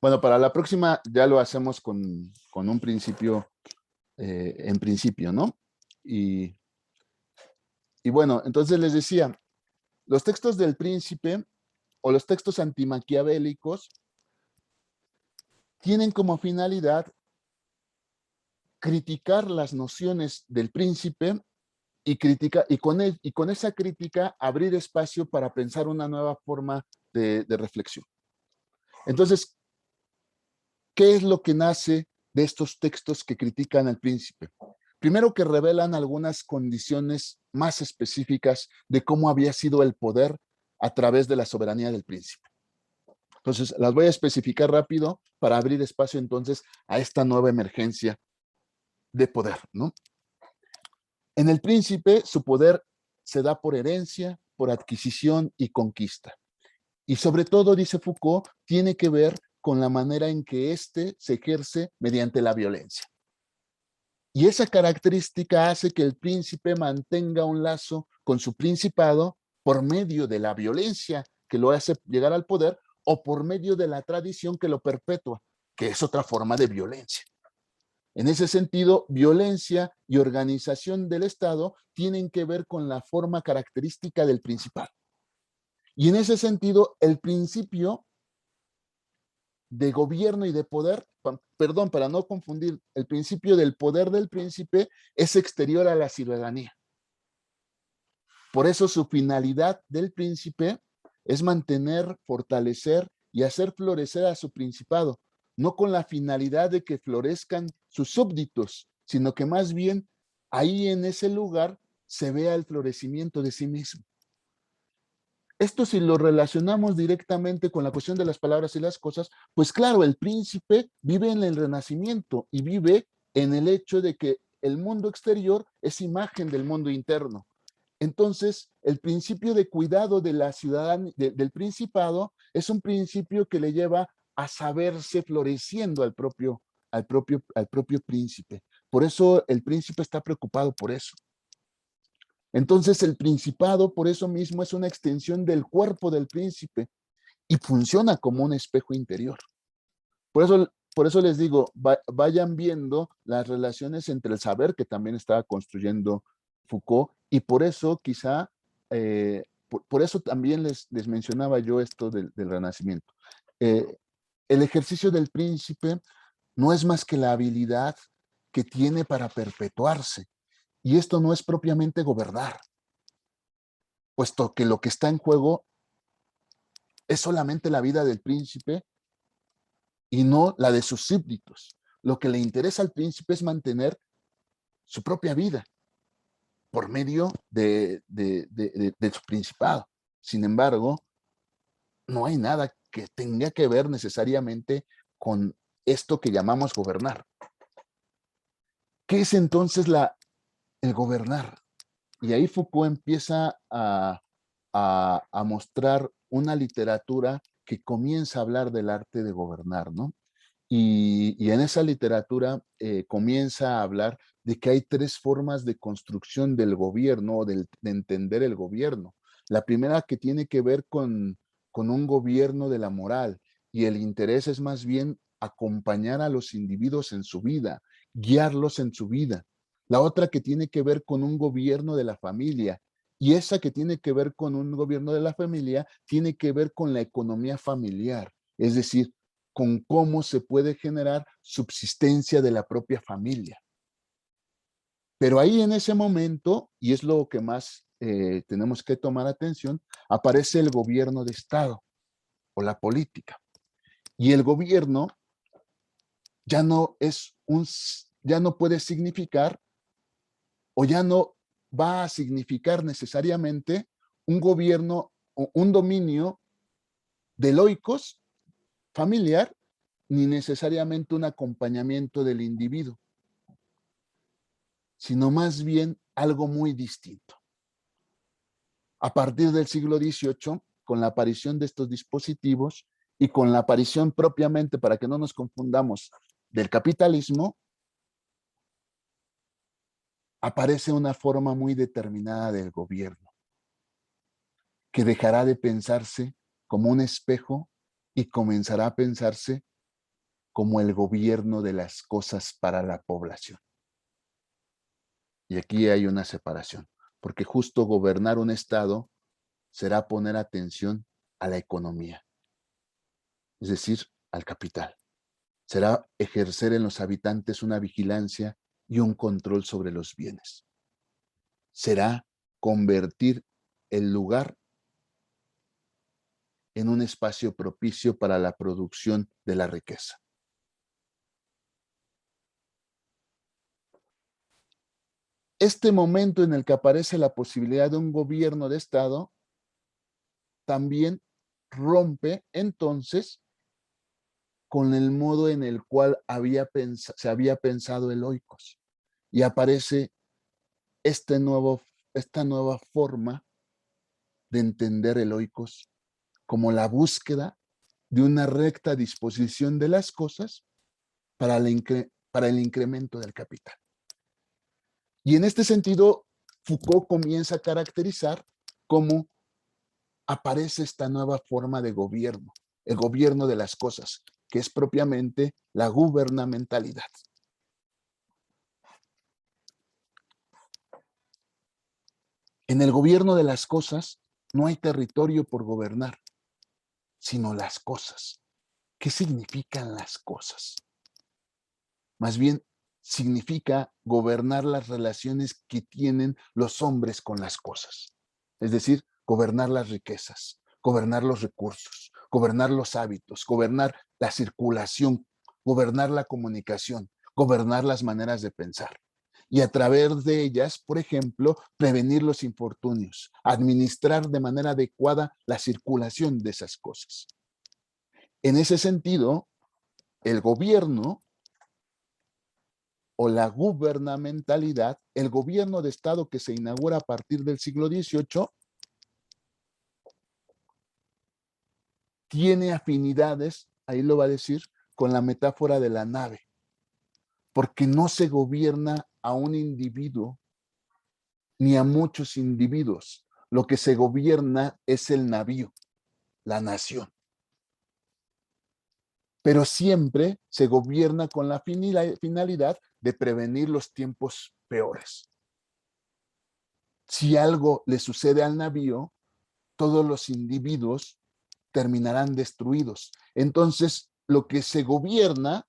Bueno, para la próxima ya lo hacemos con un principio, en principio, ¿no? Y, y bueno, entonces les decía, los textos del Príncipe o los textos antimaquiavélicos tienen como finalidad criticar las nociones del Príncipe y con esa crítica abrir espacio para pensar una nueva forma de reflexión. Entonces, ¿qué es lo que nace de estos textos que critican al Príncipe? Primero, que revelan algunas condiciones más específicas de cómo había sido el poder a través de la soberanía del Príncipe. Entonces, las voy a especificar rápido para abrir espacio entonces a esta nueva emergencia de poder, ¿no? En el Príncipe, su poder se da por herencia, por adquisición y conquista. Y sobre todo, dice Foucault, tiene que ver con la manera en que éste se ejerce mediante la violencia. Y esa característica hace que el príncipe mantenga un lazo con su principado por medio de la violencia que lo hace llegar al poder o por medio de la tradición que lo perpetúa, que es otra forma de violencia. En ese sentido, violencia y organización del Estado tienen que ver con la forma característica del principado. Y en ese sentido, el principio de gobierno y de poder, perdón, para no confundir, el principio del poder del príncipe es exterior a la ciudadanía. Por eso su finalidad del príncipe es mantener, fortalecer y hacer florecer a su principado, no con la finalidad de que florezcan sus súbditos, sino que más bien ahí en ese lugar se vea el florecimiento de sí mismo. Esto, si lo relacionamos directamente con la cuestión de las palabras y las cosas, pues claro, el príncipe vive en el Renacimiento y vive en el hecho de que el mundo exterior es imagen del mundo interno. Entonces, el principio de cuidado de la ciudadanía, del principado, es un principio que le lleva a saberse floreciendo al propio príncipe. Por eso el príncipe está preocupado por eso. Entonces el principado, por eso mismo, es una extensión del cuerpo del príncipe y funciona como un espejo interior. Por eso les digo, vayan viendo las relaciones entre el saber que también estaba construyendo Foucault, y por eso quizá, por eso también les mencionaba yo esto del Renacimiento. El ejercicio del príncipe no es más que la habilidad que tiene para perpetuarse, y esto no es propiamente gobernar, puesto que lo que está en juego es solamente la vida del príncipe y no la de sus súbditos. Lo que le interesa al príncipe es mantener su propia vida por medio de su principado. Sin embargo, no hay nada que tenga que ver necesariamente con esto que llamamos gobernar. ¿Qué es entonces el gobernar? Y ahí Foucault empieza a mostrar una literatura que comienza a hablar del arte de gobernar, ¿no? Y en esa literatura comienza a hablar de que hay tres formas de construcción del gobierno o de entender el gobierno. La primera, que tiene que ver con un gobierno de la moral, y el interés es más bien acompañar a los individuos en su vida, guiarlos en su vida. La otra, que tiene que ver con un gobierno de la familia, y esa que tiene que ver con un gobierno de la familia tiene que ver con la economía familiar, es decir, con cómo se puede generar subsistencia de la propia familia. Pero ahí en ese momento, y es lo que más tenemos que tomar atención, aparece el gobierno de Estado o la política. Y el gobierno ya no ya no puede significar, o ya no va a significar necesariamente un gobierno o un dominio de loicos familiar, ni necesariamente un acompañamiento del individuo, sino más bien algo muy distinto. A partir del siglo XVIII, con la aparición de estos dispositivos y con la aparición propiamente, para que no nos confundamos, del capitalismo, aparece una forma muy determinada del gobierno, que dejará de pensarse como un espejo y comenzará a pensarse como el gobierno de las cosas para la población. Y aquí hay una separación, porque justo gobernar un estado será poner atención a la economía, es decir, al capital. Será ejercer en los habitantes una vigilancia y un control sobre los bienes. Será convertir el lugar en un espacio propicio para la producción de la riqueza. Este momento en el que aparece la posibilidad de un gobierno de Estado también rompe entonces con el modo en el cual se había pensado el oikos y aparece esta nueva forma de entender el oikos como la búsqueda de una recta disposición de las cosas para el incremento del capital. Y en este sentido, Foucault comienza a caracterizar cómo aparece esta nueva forma de gobierno, el gobierno de las cosas, que es propiamente la gubernamentalidad. En el gobierno de las cosas no hay territorio por gobernar, sino las cosas. ¿Qué significan las cosas? Más bien, significa gobernar las relaciones que tienen los hombres con las cosas. Es decir, gobernar las riquezas, gobernar los recursos, gobernar los hábitos, gobernar la circulación, gobernar la comunicación, gobernar las maneras de pensar. Y a través de ellas, por ejemplo, prevenir los infortunios, administrar de manera adecuada la circulación de esas cosas. En ese sentido, el gobierno o la gubernamentalidad, el gobierno de Estado que se inaugura a partir del siglo XVIII, tiene afinidades, ahí lo va a decir, con la metáfora de la nave, porque no se gobierna a un individuo ni a muchos individuos. Lo que se gobierna es el navío, la nación. Pero siempre se gobierna con la finalidad de prevenir los tiempos peores. Si algo le sucede al navío, todos los individuos terminarán destruidos. Entonces, lo que se gobierna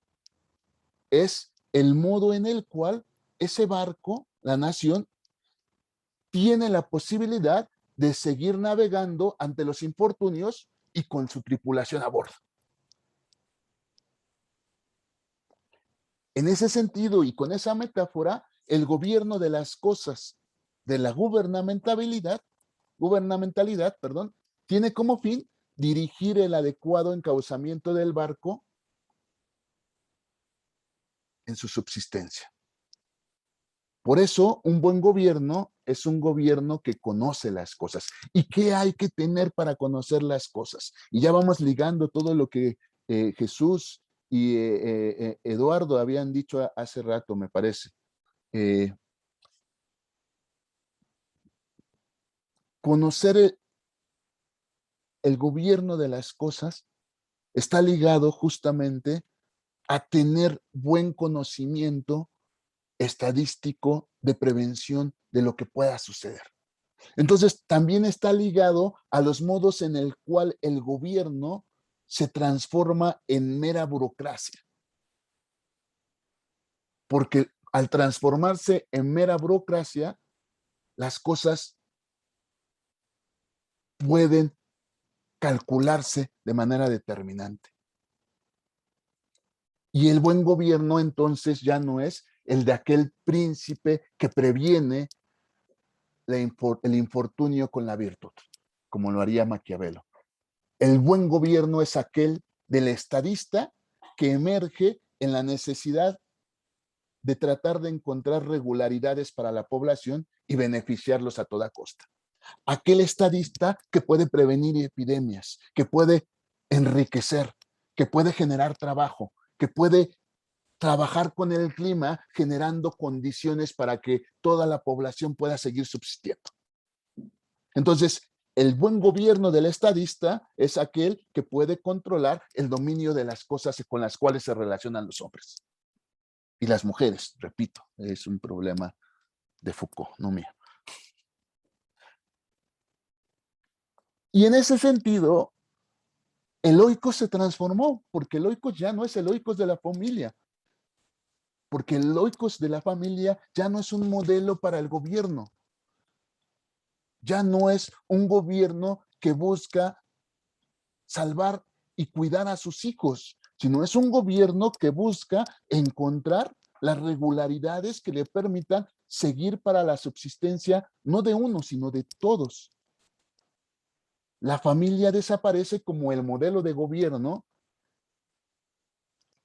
es el modo en el cual ese barco, la nación, tiene la posibilidad de seguir navegando ante los infortunios y con su tripulación a bordo. En ese sentido y con esa metáfora, el gobierno de las cosas, de la gubernamentalidad, tiene como fin dirigir el adecuado encauzamiento del barco en su subsistencia. Por eso, un buen gobierno es un gobierno que conoce las cosas. ¿Y qué hay que tener para conocer las cosas? Y ya vamos ligando todo lo que Jesús y Eduardo habían dicho hace rato, me parece. Conocer el gobierno de las cosas está ligado justamente a tener buen conocimiento estadístico de prevención de lo que pueda suceder. Entonces, también está ligado a los modos en el cual el gobierno se transforma en mera burocracia. Porque al transformarse en mera burocracia, las cosas pueden calcularse de manera determinante. Y el buen gobierno entonces ya no es el de aquel príncipe que previene el infortunio con la virtud, como lo haría Maquiavelo. El buen gobierno es aquel del estadista que emerge en la necesidad de tratar de encontrar regularidades para la población y beneficiarlos a toda costa. Aquel estadista que puede prevenir epidemias, que puede enriquecer, que puede generar trabajo, que puede trabajar con el clima generando condiciones para que toda la población pueda seguir subsistiendo. Entonces, el buen gobierno del estadista es aquel que puede controlar el dominio de las cosas con las cuales se relacionan los hombres. Y las mujeres, repito, es un problema de Foucault, no mío. Y en ese sentido, el oikos se transformó, porque el oikos ya no es el oikos de la familia, porque el oikos de la familia ya no es un modelo para el gobierno, ya no es un gobierno que busca salvar y cuidar a sus hijos, sino es un gobierno que busca encontrar las regularidades que le permitan seguir para la subsistencia no de uno, sino de todos. La familia desaparece como el modelo de gobierno,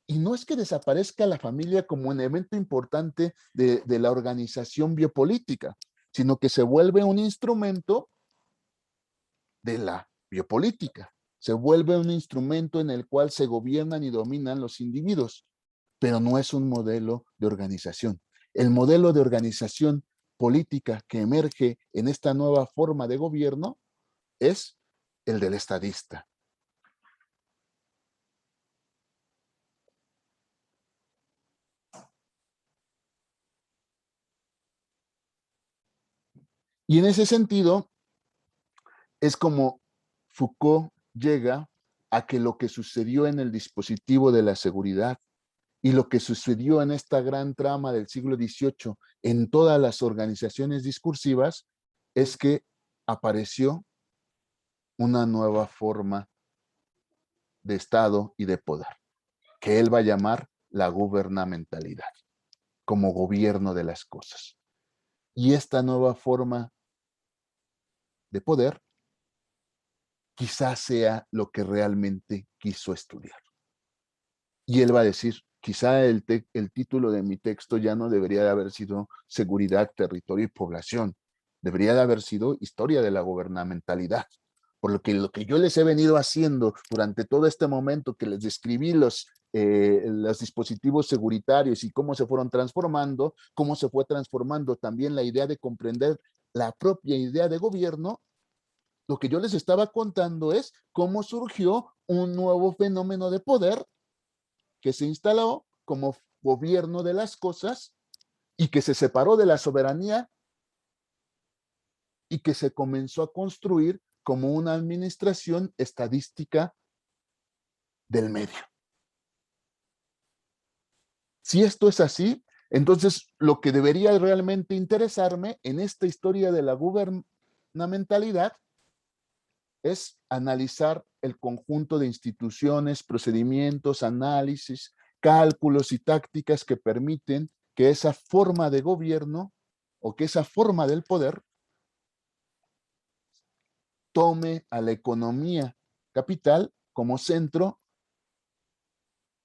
y no es que desaparezca la familia como un evento importante de la organización biopolítica, sino que se vuelve un instrumento de la biopolítica. Se vuelve un instrumento en el cual se gobiernan y dominan los individuos, pero no es un modelo de organización. El modelo de organización política que emerge en esta nueva forma de gobierno es el del estadista. Y en ese sentido, es como Foucault llega a que lo que sucedió en el dispositivo de la seguridad y lo que sucedió en esta gran trama del siglo XVIII en todas las organizaciones discursivas es que apareció una nueva forma de Estado y de poder, que él va a llamar la gubernamentalidad, como gobierno de las cosas. Y esta nueva forma de poder quizás sea lo que realmente quiso estudiar. Y él va a decir, quizá el título de mi texto ya no debería de haber sido seguridad, territorio y población, debería de haber sido historia de la gubernamentalidad. Por lo que yo les he venido haciendo durante todo este momento que les describí los dispositivos seguritarios y cómo se fueron transformando, cómo se fue transformando también la idea de comprender la propia idea de gobierno, lo que yo les estaba contando es cómo surgió un nuevo fenómeno de poder que se instaló como gobierno de las cosas y que se separó de la soberanía y que se comenzó a construir como una administración estadística del medio. Si esto es así, entonces lo que debería realmente interesarme en esta historia de la gubernamentalidad es analizar el conjunto de instituciones, procedimientos, análisis, cálculos y tácticas que permiten que esa forma de gobierno o que esa forma del poder tome a la economía capital como centro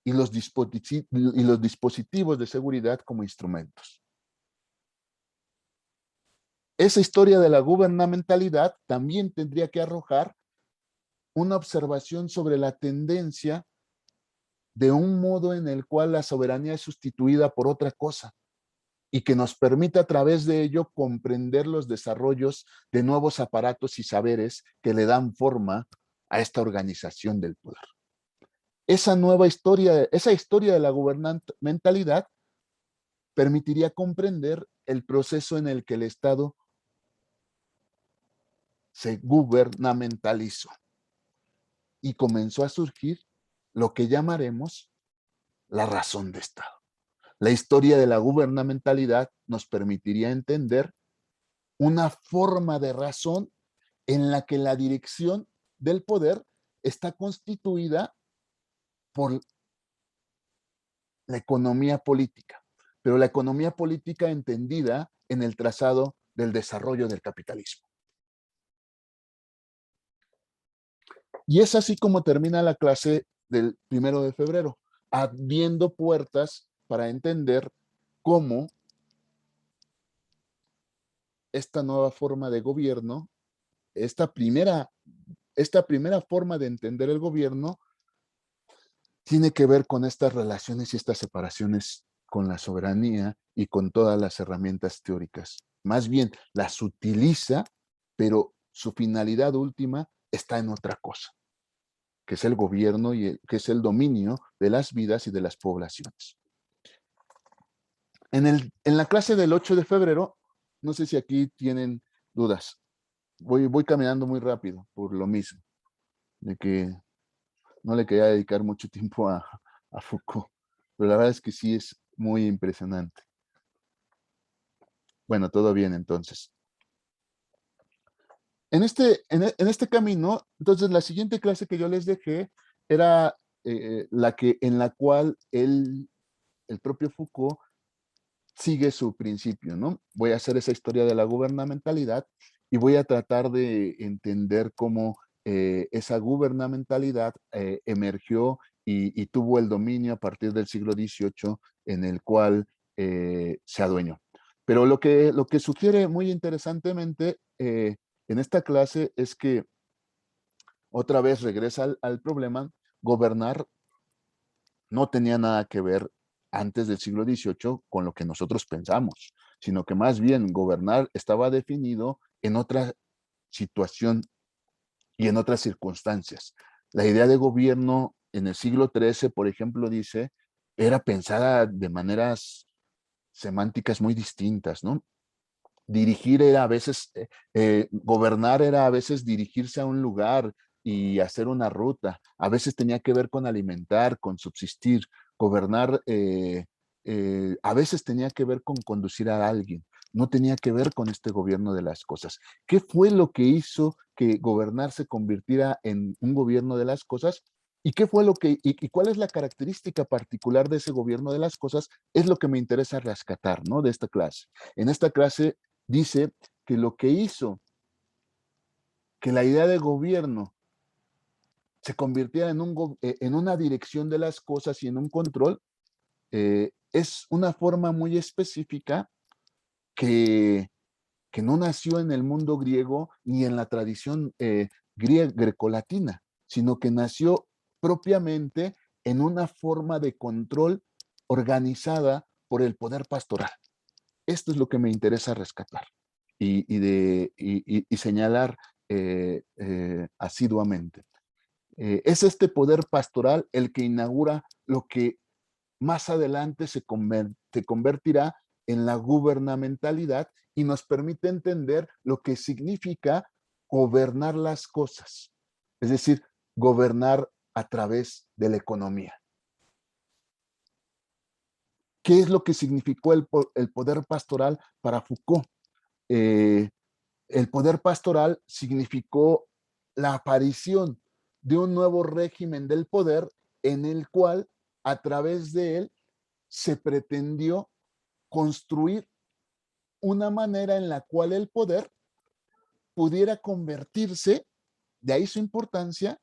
y los dispositivos de seguridad como instrumentos. Esa historia de la gubernamentalidad también tendría que arrojar una observación sobre la tendencia de un modo en el cual la soberanía es sustituida por otra cosa y que nos permite a través de ello comprender los desarrollos de nuevos aparatos y saberes que le dan forma a esta organización del poder. Esa historia de la gubernamentalidad permitiría comprender el proceso en el que el Estado se gubernamentalizó y comenzó a surgir lo que llamaremos la razón de Estado. La historia de la gubernamentalidad nos permitiría entender una forma de razón en la que la dirección del poder está constituida por la economía política, pero la economía política entendida en el trazado del desarrollo del capitalismo. Y es así como termina la clase del 1 de febrero, abriendo puertas para entender cómo esta nueva forma de gobierno, esta primera forma de entender el gobierno, tiene que ver con estas relaciones y estas separaciones con la soberanía y con todas las herramientas teóricas. Más bien, las utiliza, pero su finalidad última está en otra cosa, que es el gobierno y que es el dominio de las vidas y de las poblaciones. En la clase del 8 de febrero, no sé si aquí tienen dudas. Voy caminando muy rápido por lo mismo, de que no le quería dedicar mucho tiempo a Foucault, pero la verdad es que sí es muy impresionante. Bueno, todo bien entonces. En este camino, entonces la siguiente clase que yo les dejé era en la cual el propio Foucault sigue su principio, ¿no? Voy a hacer esa historia de la gubernamentalidad y voy a tratar de entender cómo esa gubernamentalidad emergió y tuvo el dominio a partir del siglo XVIII en el cual se adueñó. Pero lo que sugiere muy interesantemente en esta clase es que otra vez regresa al problema, gobernar no tenía nada que ver antes del siglo XVIII con lo que nosotros pensamos, sino que más bien gobernar estaba definido en otra situación y en otras circunstancias. La idea de gobierno en el siglo XIII, por ejemplo, dice, era pensada de maneras semánticas muy distintas, ¿no? Dirigir era a veces, gobernar era a veces dirigirse a un lugar y hacer una ruta. A veces tenía que ver con alimentar, con subsistir. Gobernar a veces tenía que ver con conducir a alguien. No tenía que ver con este gobierno de las cosas. ¿Qué fue lo que hizo que gobernar se convirtiera en un gobierno de las cosas? ¿Y qué fue y cuál es la característica particular de ese gobierno de las cosas? Es lo que me interesa rescatar, ¿no? De esta clase. En esta clase dice que lo que hizo que la idea de gobierno se convirtiera en una dirección de las cosas y en un control, es una forma muy específica que, que no nació en el mundo griego ni en la tradición grecolatina, sino que nació propiamente en una forma de control organizada por el poder pastoral. Esto es lo que me interesa rescatar y señalar asiduamente. Es este poder pastoral el que inaugura lo que más adelante se convertirá en la gubernamentalidad y nos permite entender lo que significa gobernar las cosas, es decir, gobernar a través de la economía. ¿Qué es lo que significó el poder pastoral para Foucault? El poder pastoral significó la aparición de un nuevo régimen del poder en el cual, a través de él, se pretendió construir una manera en la cual el poder pudiera convertirse, de ahí su importancia,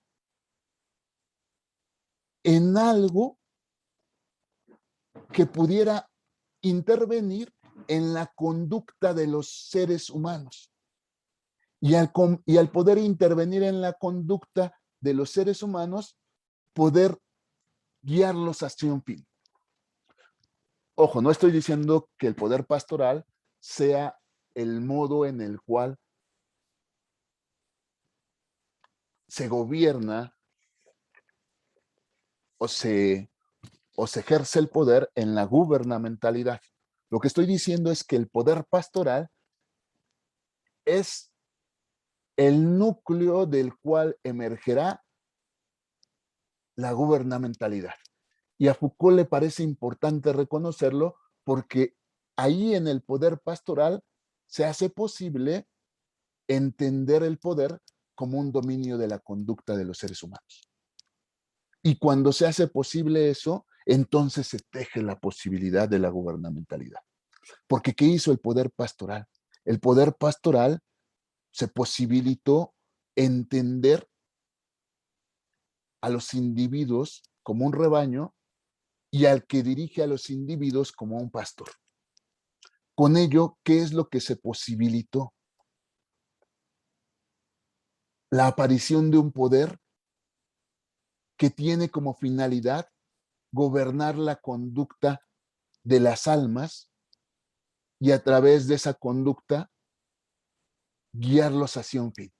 en algo que pudiera intervenir en la conducta de los seres humanos. Y al poder intervenir en la conducta de los seres humanos, poder guiarlos hacia un fin. Ojo, no estoy diciendo que el poder pastoral sea el modo en el cual se gobierna o se ejerce el poder en la gubernamentalidad. Lo que estoy diciendo es que el poder pastoral es el núcleo del cual emergerá la gubernamentalidad. Y a Foucault le parece importante reconocerlo porque ahí en el poder pastoral se hace posible entender el poder como un dominio de la conducta de los seres humanos. Y cuando se hace posible eso, entonces se teje la posibilidad de la gubernamentalidad. Porque ¿qué hizo el poder pastoral? El poder pastoral se posibilitó entender a los individuos como un rebaño y al que dirige a los individuos como un pastor. Con ello, ¿qué es lo que se posibilitó? La aparición de un poder que tiene como finalidad gobernar la conducta de las almas y a través de esa conducta guiarlos hacia un fin.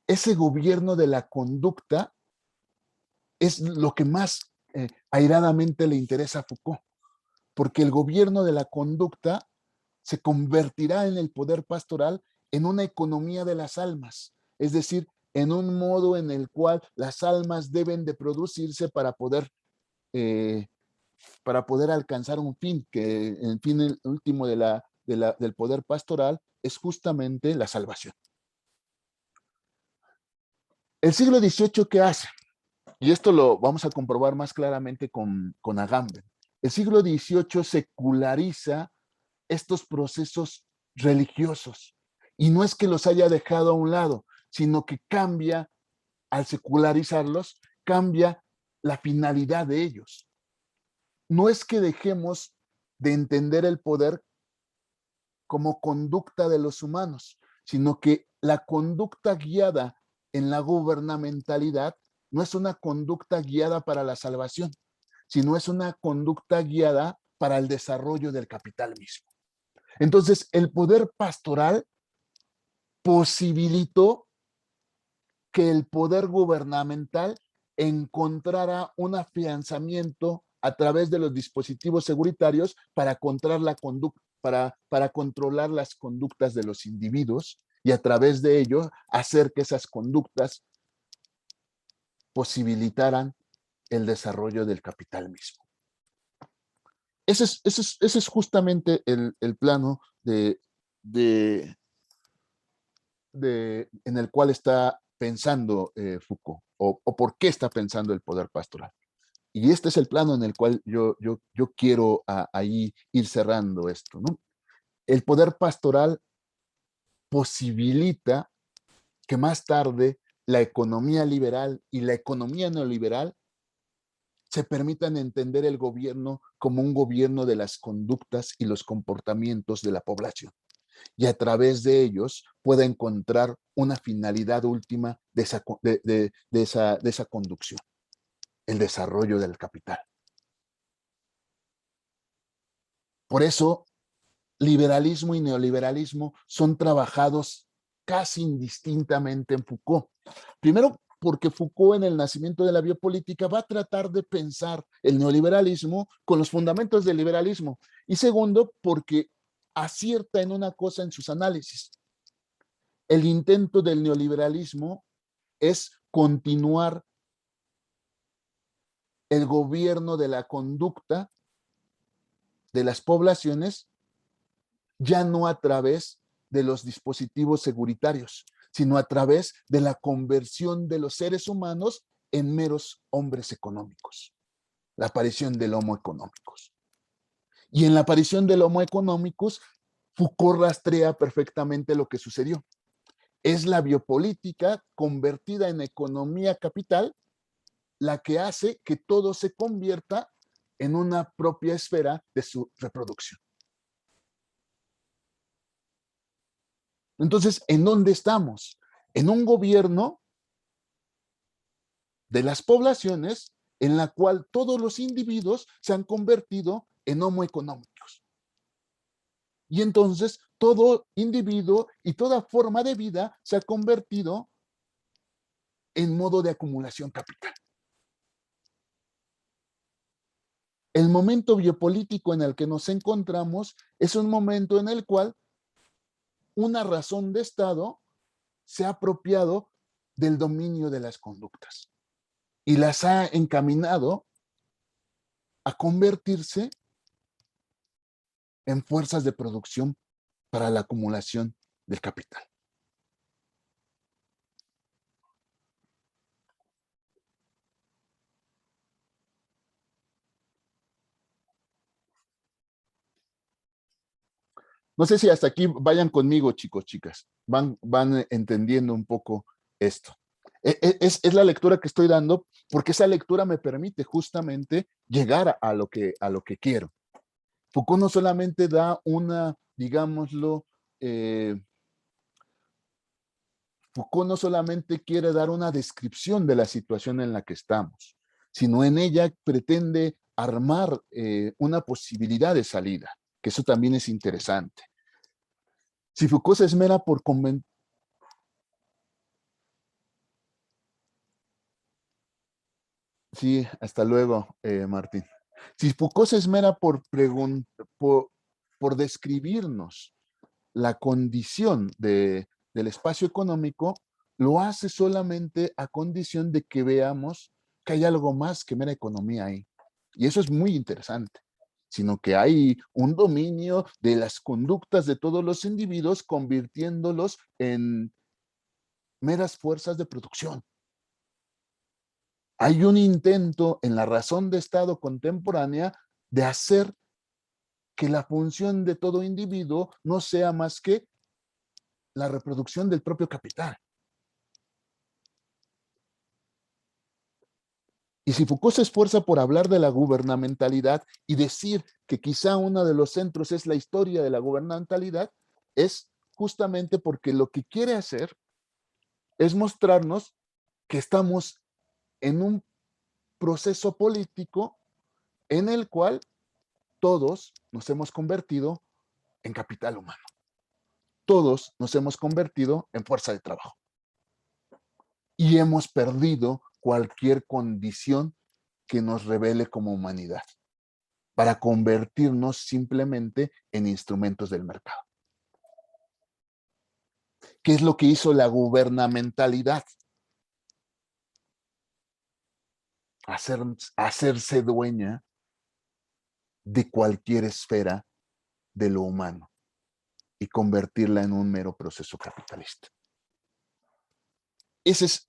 ese gobierno de la conducta es lo que más airadamente le interesa a Foucault, porque el gobierno de la conducta se convertirá en el poder pastoral en una economía de las almas, es decir, en un modo en el cual las almas deben de producirse eh, para poder alcanzar un fin, que el fin último del poder pastoral es justamente la salvación. El siglo XVIII, ¿qué hace? Y esto lo vamos a comprobar más claramente con Agamben. El siglo XVIII seculariza estos procesos religiosos. Y no es que los haya dejado a un lado, sino que cambia, al secularizarlos, cambia la finalidad de ellos. No es que dejemos de entender el poder como conducta de los humanos, sino que la conducta guiada en la gubernamentalidad no es una conducta guiada para la salvación, sino es una conducta guiada para el desarrollo del capital mismo. Entonces, el poder pastoral posibilitó que el poder gubernamental encontrara un afianzamiento a través de los dispositivos seguritarios para controlar la conducta, para controlar las conductas de los individuos y a través de ello hacer que esas conductas posibilitaran el desarrollo del capital mismo. Ese es justamente el plano en el cual está pensando Foucault, o por qué está pensando el poder pastoral. Y este es el plano en el cual yo quiero ahí ir cerrando esto, ¿no? El poder pastoral posibilita que más tarde la economía liberal y la economía neoliberal se permitan entender el gobierno como un gobierno de las conductas y los comportamientos de la población, y a través de ellos pueda encontrar una finalidad última de esa conducción, el desarrollo del capital. Por eso, liberalismo y neoliberalismo son trabajados casi indistintamente en Foucault. Primero, porque Foucault en el nacimiento de la biopolítica va a tratar de pensar el neoliberalismo con los fundamentos del liberalismo. Y segundo, porque acierta en una cosa en sus análisis. El intento del neoliberalismo es continuar el gobierno de la conducta de las poblaciones, ya no a través de los dispositivos seguritarios, sino a través de la conversión de los seres humanos en meros hombres económicos, la aparición del Homo económicos. Y en la aparición del Homo económicos, Foucault rastrea perfectamente lo que sucedió. Es la biopolítica convertida en economía capital la que hace que todo se convierta en una propia esfera de su reproducción. Entonces, ¿en dónde estamos? En un gobierno de las poblaciones en la cual todos los individuos se han convertido en homo económicos. Y entonces todo individuo y toda forma de vida se ha convertido en modo de acumulación capital. El momento biopolítico en el que nos encontramos es un momento en el cual una razón de Estado se ha apropiado del dominio de las conductas y las ha encaminado a convertirse en fuerzas de producción para la acumulación del capital. No sé si hasta aquí vayan conmigo, chicos, chicas. Van entendiendo un poco esto. Es la lectura que estoy dando porque esa lectura me permite justamente llegar a lo que quiero. Foucault no solamente da una, digámoslo, Foucault no solamente quiere dar una descripción de la situación en la que estamos, sino en ella pretende armar una posibilidad de salida, que eso también es interesante. Si Foucault se esmera por Sí, hasta luego, Martín. Si Foucault se esmera por, por describirnos la condición del espacio económico, lo hace solamente a condición de que veamos que hay algo más que mera economía ahí. Y eso es muy interesante, sino que hay un dominio de las conductas de todos los individuos, convirtiéndolos en meras fuerzas de producción. Hay un intento en la razón de Estado contemporánea de hacer que la función de todo individuo no sea más que la reproducción del propio capital. Y si Foucault se esfuerza por hablar de la gubernamentalidad y decir que quizá uno de los centros es la historia de la gubernamentalidad, es justamente porque lo que quiere hacer es mostrarnos que estamos en un proceso político en el cual todos nos hemos convertido en capital humano. Todos nos hemos convertido en fuerza de trabajo. Y hemos perdido cualquier condición que nos revele como humanidad, para convertirnos simplemente en instrumentos del mercado. ¿Qué es lo que hizo la gubernamentalidad? Hacerse dueña de cualquier esfera de lo humano y convertirla en un mero proceso capitalista. Ese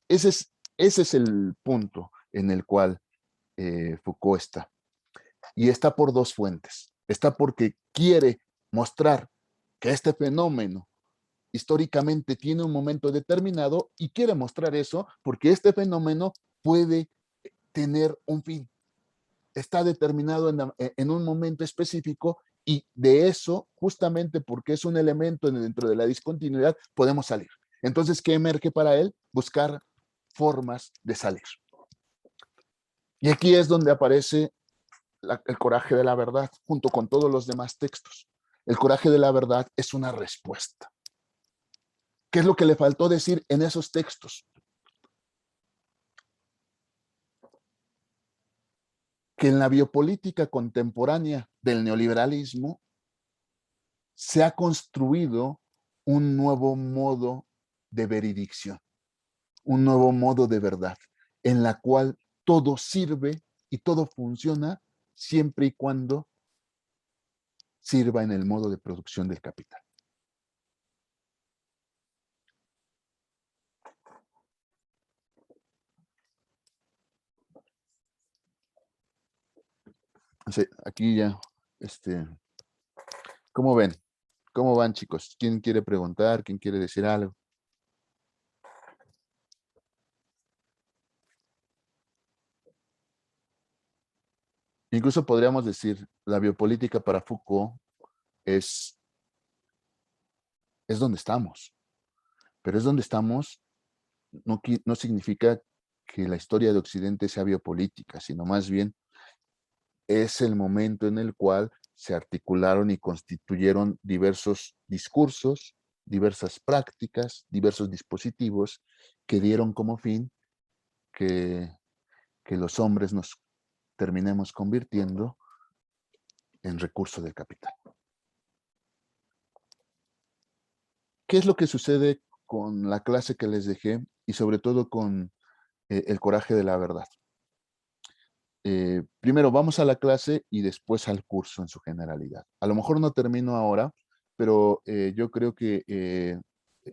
es el punto en el cual Foucault está. Y está por dos fuentes. Está porque quiere mostrar que este fenómeno históricamente tiene un momento determinado y quiere mostrar eso porque este fenómeno puede tener un fin. Está determinado en un momento específico y de eso, justamente porque es un elemento dentro de la discontinuidad, podemos salir. Entonces, ¿qué emerge para él? Buscar formas de salir. Y aquí es donde aparece el coraje de la verdad, junto con todos los demás textos. El coraje de la verdad es una respuesta. ¿Qué es lo que le faltó decir en esos textos? Que en la biopolítica contemporánea del neoliberalismo se ha construido un nuevo modo de veridicción, un nuevo modo de verdad, en la cual todo sirve y todo funciona siempre y cuando sirva en el modo de producción del capital. Aquí ya, ¿cómo ven? ¿Cómo van, chicos? ¿Quién quiere preguntar? ¿Quién quiere decir algo? Incluso podríamos decir, la biopolítica para Foucault es, es donde estamos, pero es donde estamos no significa que la historia de Occidente sea biopolítica, sino más bien es el momento en el cual se articularon y constituyeron diversos discursos, diversas prácticas, diversos dispositivos que dieron como fin que, que los hombres nos terminemos convirtiendo en recurso del capital. ¿Qué es lo que sucede con la clase que les dejé y sobre todo con el coraje de la verdad? Primero vamos a la clase y después al curso en su generalidad. A lo mejor no termino ahora, pero yo creo que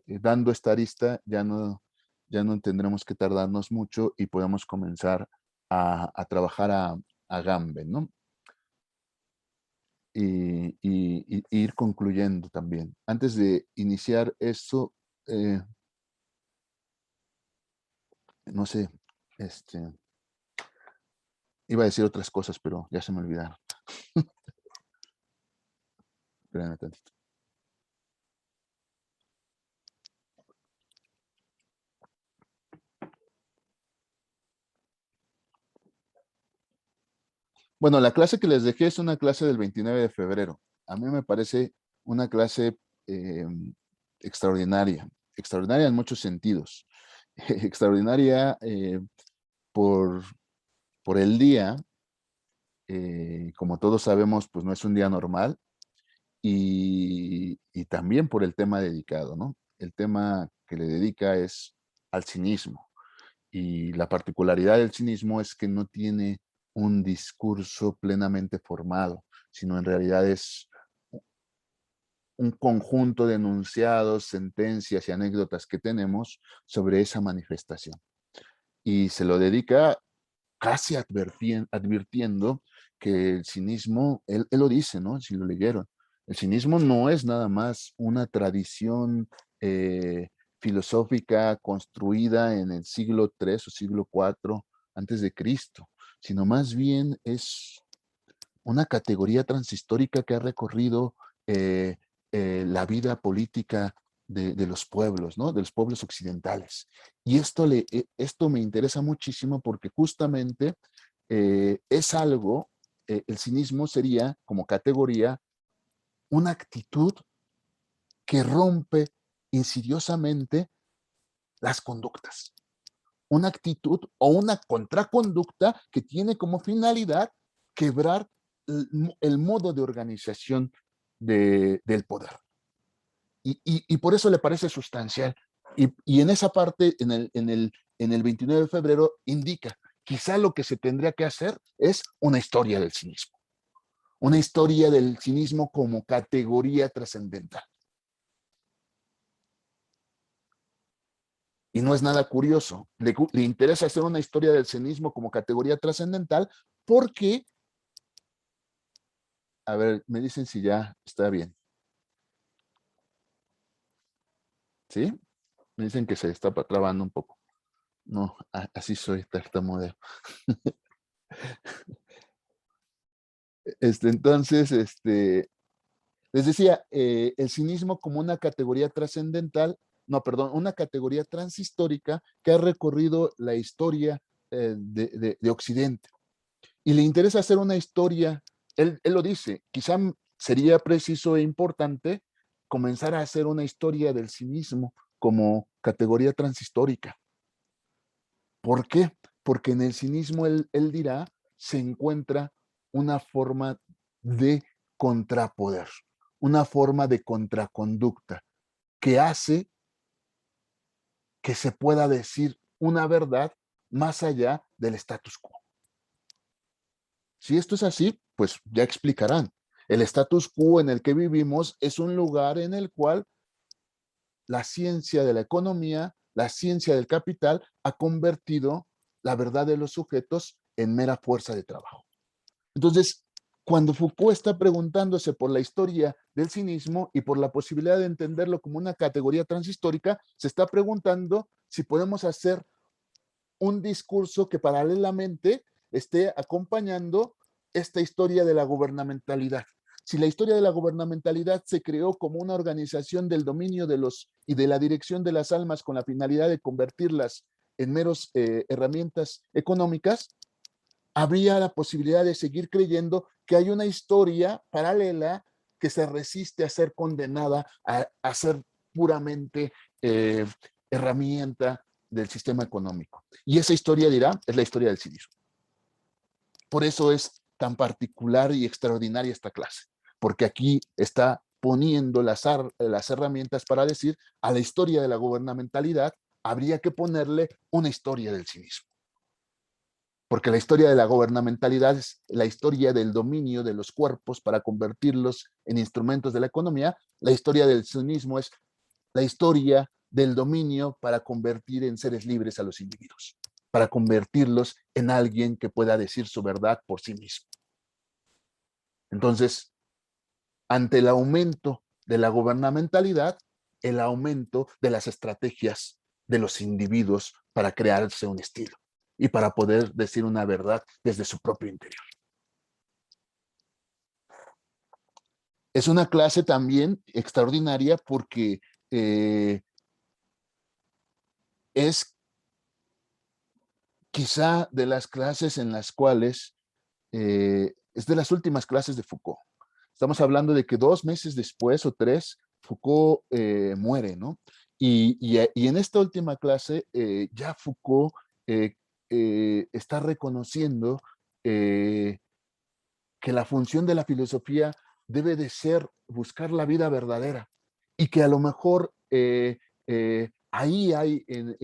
dando esta arista ya no tendremos que tardarnos mucho y podemos comenzar a trabajar a Gambe, ¿no? Y ir concluyendo también. Antes de iniciar eso, no sé, este, iba a decir otras cosas, pero ya se me olvidaron. Espérenme tantito. Bueno, la clase que les dejé es una clase del 29 de febrero. A mí me parece una clase eh, extraordinaria, extraordinaria en muchos sentidos. Extraordinaria por por el día, como todos sabemos, pues no es un día normal, y también por el tema dedicado, ¿no? El tema que le dedica es al cinismo. Y la particularidad del cinismo es que no tiene un discurso plenamente formado, sino en realidad es un conjunto de enunciados, sentencias y anécdotas que tenemos sobre esa manifestación. Y se lo dedica casi advirtiendo que el cinismo, él lo dice, ¿no? Si lo leyeron, el cinismo no es nada más una tradición filosófica construida en el siglo III o siglo IV antes de Cristo, sino más bien es una categoría transhistórica que ha recorrido eh, la vida política de los pueblos, ¿no? De los pueblos occidentales. Y esto me interesa muchísimo porque justamente es algo, el cinismo sería como categoría una actitud que rompe insidiosamente las conductas. Una actitud o una contraconducta que tiene como finalidad quebrar el modo de organización del poder. Y por eso le parece sustancial. Y en esa parte, en el 29 de febrero, indica, quizá lo que se tendría que hacer es una historia del cinismo. Una historia del cinismo como categoría trascendental. Y no es nada curioso. Le interesa hacer una historia del cinismo como categoría trascendental porque, a ver, me dicen si ya está bien. ¿Sí? Me dicen que se está trabando un poco. No, así soy, tartamudeo. Entonces, les decía, el cinismo como una categoría trascendental, no, perdón, una categoría transhistórica que ha recorrido la historia de Occidente. Y le interesa hacer una historia, él lo dice, quizá sería preciso e importante comenzar a hacer una historia del cinismo como categoría transhistórica. ¿Por qué? Porque en el cinismo, él dirá, se encuentra una forma de contrapoder, una forma de contraconducta que hace que se pueda decir una verdad más allá del status quo. Si esto es así, pues ya explicarán. El status quo en el que vivimos es un lugar en el cual la ciencia de la economía, la ciencia del capital, ha convertido la verdad de los sujetos en mera fuerza de trabajo. Entonces, cuando Foucault está preguntándose por la historia del cinismo y por la posibilidad de entenderlo como una categoría transhistórica, se está preguntando si podemos hacer un discurso que paralelamente esté acompañando esta historia de la gubernamentalidad. Si la historia de la gubernamentalidad se creó como una organización del dominio de los y de la dirección de las almas con la finalidad de convertirlas en meros herramientas económicas, habría la posibilidad de seguir creyendo que hay una historia paralela que se resiste a ser condenada a ser puramente eh, herramienta del sistema económico. Y esa historia, dirá, es la historia del cinismo. Por eso es tan particular y extraordinaria esta clase, porque aquí está poniendo las herramientas para decir a la historia de la gubernamentalidad habría que ponerle una historia del cinismo. Porque la historia de la gubernamentalidad es la historia del dominio de los cuerpos para convertirlos en instrumentos de la economía. La historia del cinismo es la historia del dominio para convertir en seres libres a los individuos, para convertirlos en alguien que pueda decir su verdad por sí mismo. Entonces, ante el aumento de la gubernamentalidad, el aumento de las estrategias de los individuos para crearse un estilo y para poder decir una verdad desde su propio interior. Es una clase también extraordinaria porque es quizá de las clases en las cuales es de las últimas clases de Foucault. Estamos hablando de que 2 meses después o 3, Foucault muere, ¿no? Y en esta última clase ya Foucault está reconociendo que la función de la filosofía debe de ser buscar la vida verdadera y que a lo mejor ahí hay en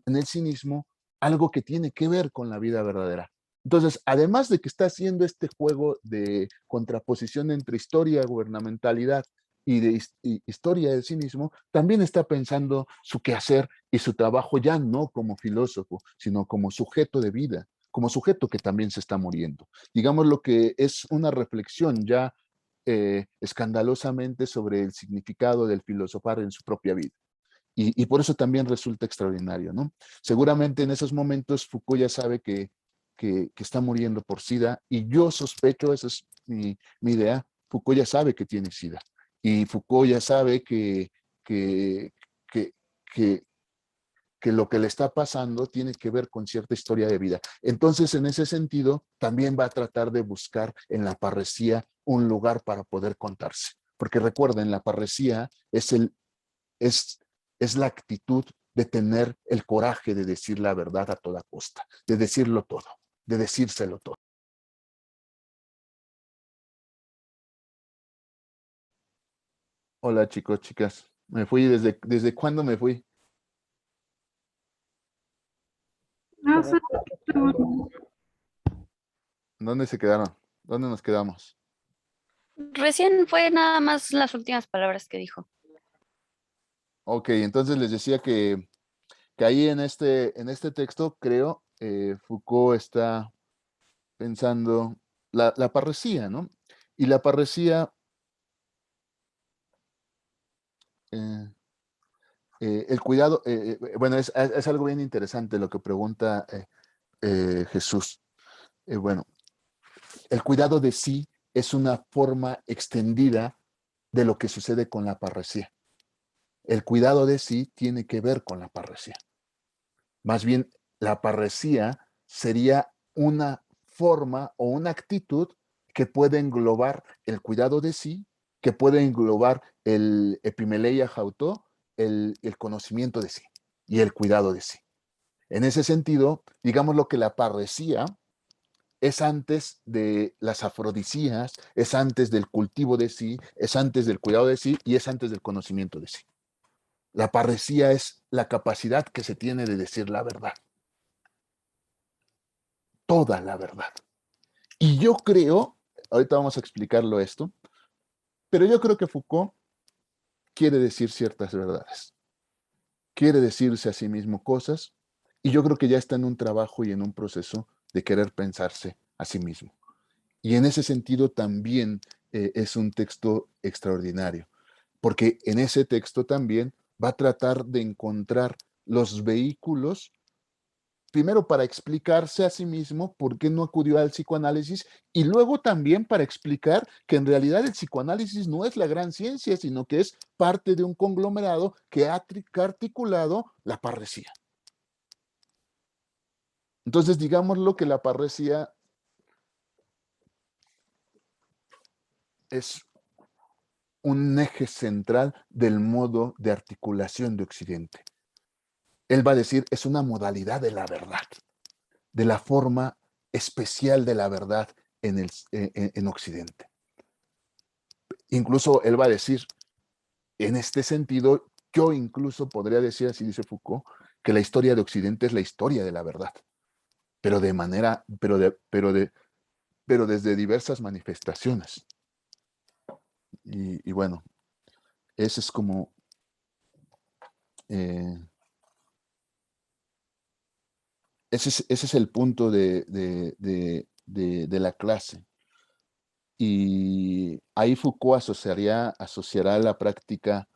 el cinismo algo que tiene que ver con la vida verdadera. Entonces, además de que está haciendo este juego de contraposición entre historia, gubernamentalidad y de historia del cinismo, también está pensando su quehacer y su trabajo ya no como filósofo, sino como sujeto de vida, como sujeto que también se está muriendo. Digamos lo que es una reflexión ya escandalosamente sobre el significado del filosofar en su propia vida. Y por eso también resulta extraordinario, ¿no? Seguramente en esos momentos Foucault ya sabe que está muriendo por SIDA y yo sospecho, esa es mi idea, Foucault ya sabe que tiene SIDA y Foucault ya sabe que, que, que, que lo que le está pasando tiene que ver con cierta historia de vida. Entonces, en ese sentido, también va a tratar de buscar en la parresía un lugar para poder contarse. Porque recuerden, la parresía es, es la actitud de tener el coraje de decir la verdad a toda costa, de decirlo todo, de decírselo todo. Hola chicos, chicas. Me fui ¿desde cuándo me fui? Hace ¿Dónde se quedaron? ¿Dónde nos quedamos? Recién fue nada más las últimas palabras que dijo. Ok, entonces les decía que ahí en este texto, creo, Foucault está pensando la parresía, ¿no? Y la parresía, eh, el cuidado, bueno, es algo bien interesante lo que pregunta Jesús. Bueno, el cuidado de sí es una forma extendida de lo que sucede con la parresía. El cuidado de sí tiene que ver con la parresía. Más bien, la parresía sería una forma o una actitud que puede englobar el cuidado de sí, que puede englobar el epimeleia jautó, el conocimiento de sí y el cuidado de sí. En ese sentido, digamos lo que la parresía es antes de las afrodisías, es antes del cultivo de sí, es antes del cuidado de sí y es antes del conocimiento de sí. La parresía es la capacidad que se tiene de decir la verdad, toda la verdad. Y yo creo, ahorita vamos a explicarlo esto, pero yo creo que Foucault quiere decir ciertas verdades, quiere decirse a sí mismo cosas, y yo creo que ya está en un trabajo y en un proceso de querer pensarse a sí mismo. Y en ese sentido también es un texto extraordinario, porque en ese texto también va a tratar de encontrar los vehículos primero para explicarse a sí mismo por qué no acudió al psicoanálisis y luego también para explicar que en realidad el psicoanálisis no es la gran ciencia, sino que es parte de un conglomerado que ha articulado la parresía. Entonces, digámoslo que la parresía es un eje central del modo de articulación de Occidente. Él va a decir, es una modalidad de la verdad, de la forma especial de la verdad en Occidente. Incluso él va a decir, en este sentido, yo incluso podría decir, así dice Foucault, que la historia de Occidente es la historia de la verdad, pero de manera, pero desde diversas manifestaciones. Y bueno, ese es como eh, ese es el punto de la clase. Y ahí Foucault asociará la práctica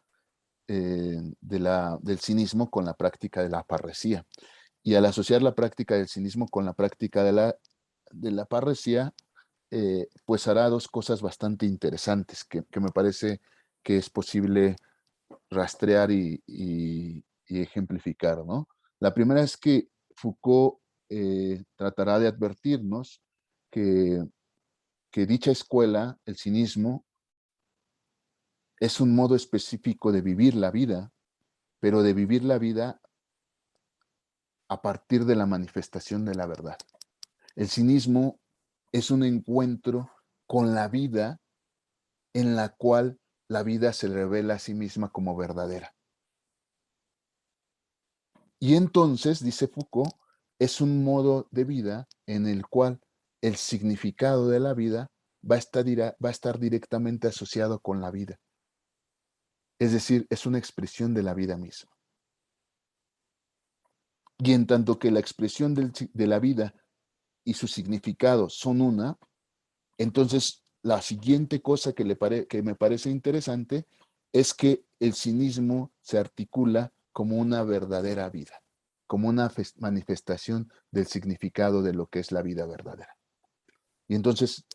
del cinismo con la práctica de la parresía. Y al asociar la práctica del cinismo con la práctica de la parresía, pues hará dos cosas bastante interesantes que me parece que es posible rastrear y ejemplificar, ¿no? La primera es que Foucault tratará de advertirnos que, que dicha escuela, el cinismo, es un modo específico de vivir la vida, pero de vivir la vida a partir de la manifestación de la verdad. El cinismo es un encuentro con la vida en la cual la vida se revela a sí misma como verdadera. Y entonces, dice Foucault, es un modo de vida en el cual el significado de la vida va a estar directamente asociado con la vida. Es decir, es una expresión de la vida misma. Y en tanto que la expresión de la vida y su significado son una, entonces la siguiente cosa que me parece interesante es que el cinismo se articula como una verdadera vida, como una manifestación del significado de lo que es la vida verdadera. Y entonces,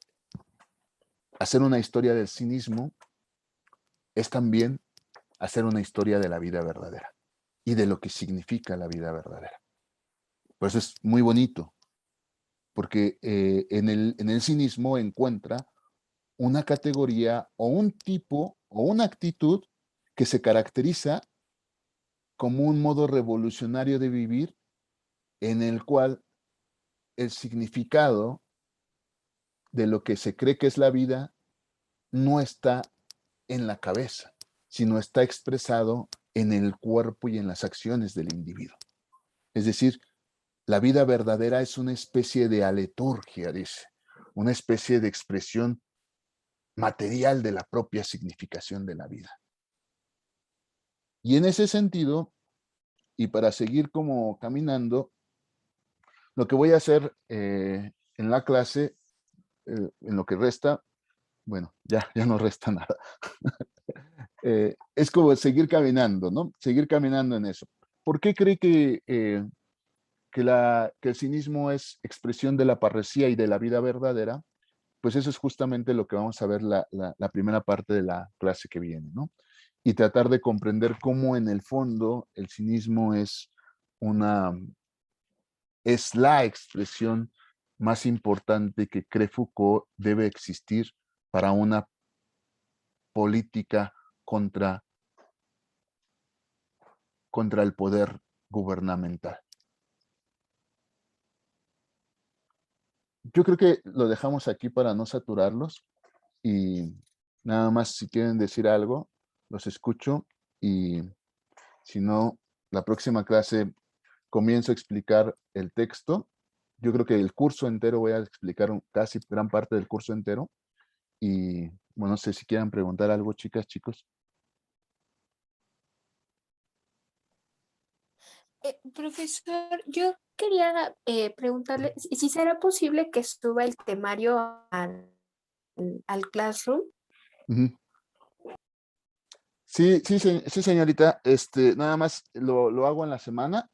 hacer una historia del cinismo es también hacer una historia de la vida verdadera y de lo que significa la vida verdadera. Por eso es muy bonito, porque en el cinismo encuentra una categoría o un tipo o una actitud que se caracteriza como un modo revolucionario de vivir en el cual el significado de lo que se cree que es la vida no está en la cabeza, sino está expresado en el cuerpo y en las acciones del individuo. Es decir, la vida verdadera es una especie de aleturgia, dice, una especie de expresión material de la propia significación de la vida. Y en ese sentido, y para seguir como caminando, lo que voy a hacer en la clase, en lo que resta, bueno, ya no resta nada, es como seguir caminando, ¿no? Seguir caminando en eso. ¿Por qué cree que el cinismo es expresión de la parresía y de la vida verdadera? Pues eso es justamente lo que vamos a ver la primera parte de la clase que viene, ¿no? Y tratar de comprender cómo en el fondo el cinismo es la expresión más importante que cree Foucault debe existir para una política contra el poder gubernamental. Yo creo que lo dejamos aquí para no saturarlos y nada más si quieren decir algo, los escucho y si no, la próxima clase comienzo a explicar el texto. Yo creo que el curso entero voy a explicar casi gran parte del curso entero y bueno, no sé si quieran preguntar algo, chicas, chicos. Profesor, yo quería preguntarle si será posible que suba el temario al Classroom. Ujú. Sí, sí, sí, señorita. Nada más lo hago en la semana